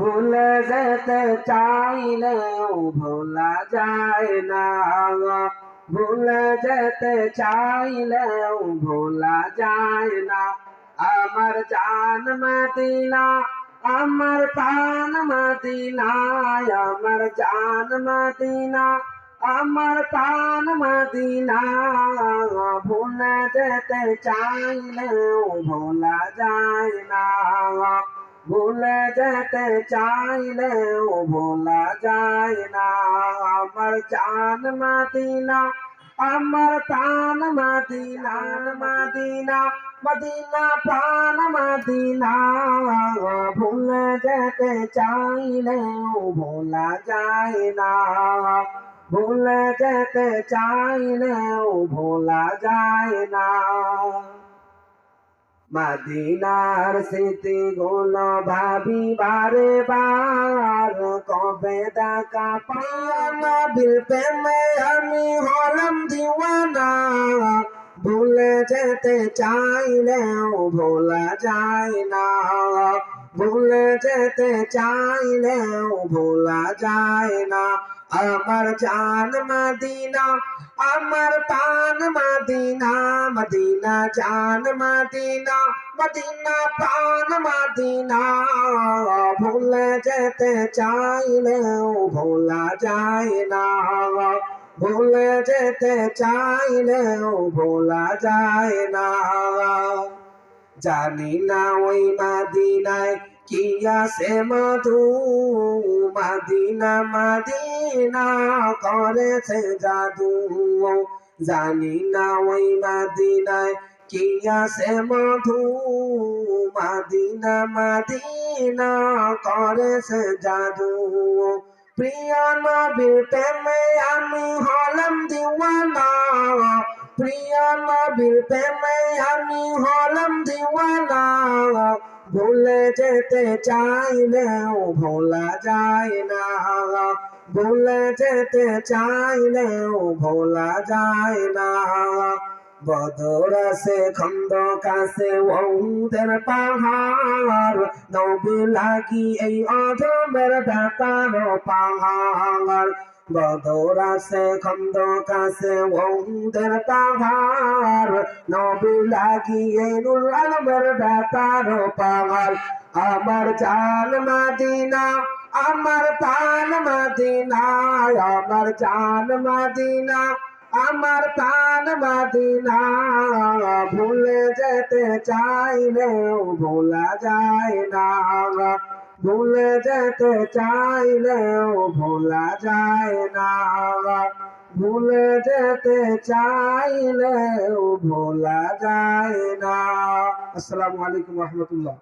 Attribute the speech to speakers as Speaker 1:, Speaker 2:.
Speaker 1: ভুলে যেতে চাইলেও ভোলা যায় না, ভুলে যেতে চাইলেও ভোলা যায় না। আমার জান মদিনা, আমার প্রাণ মদিনা, আমার জান মদিনা, আমার প্রাণ মদিনা। ভুলে যেতে চাইলেও ভোলা যায় না, ভুলে যেতে চাইলেও ভোলা যায় না। আমার জান মদিনা, আমার প্রাণ মদিনা, মদিনা, মদিনা প্রাণ মদিনা। ভুলে যেতে চাইলেও ভোলা যায় না, ভুলে যেতে চাইলেও ভোলা যায় না। মদিনার স্মৃতিগুলো ভাবি বারে বার, কবে দেখা পাইয়া নবীর প্রেমে আমি হলাম দিওয়ানা। ভুলে যেতে চাইলেও ভোলা যায় না, ভুলে যেতে চাইলেও ভোলা যায় না। আমার জান মদিনা, আমার প্রাণ মদিনা, মদিনা জান মদিনা, মদিনা প্রাণ মদিনা। ভুলে যেতে চাইলেও ভোলা যায় না, ভুলে যেতে চাইলেও ভোলা যায় না। জানি না ওই মদিনায় কি আছে মধু, মদিনা মদিনা করেছে জাদু। জানি না ওই মদিনায় কি আছে মধু, মদিনা মদিনা করেছে জাদু। প্রিয় নবীর প্রেমে আমি হলাম দিওয়ানা, প্রিয় নবীর প্রেমে আমি হলাম দিওয়ানা। ভুলে যেতে চাইলেও ভোলা যায় না, ভুলে যেতে চাইলেও ভোলা যায় না। বদর আছে খন্দক আছে ওহুদের পাহাড়, নবী লাগি এই অধমের ব্যাপার পাহাড়। বদর আছে খন্দক আছে ওহুদের পাহাড়, নবী লাগি এই নূর আলমের ব্যাপার পাহাড়। আমার জান মদিনা, আমার প্রাণ মদিনা, আমার জান মদিনা, আমার প্রাণ মদিনা। ভুলে যেতে চাইলেও ভোলা যায় না, ভুলে যেতে চাইলেও ভোলা যায় না, ভুলে যেতে চাইলেও ভোলা যায় না। আসসালামু আলাইকুম ওয়া রাহমাতুল্লাহ।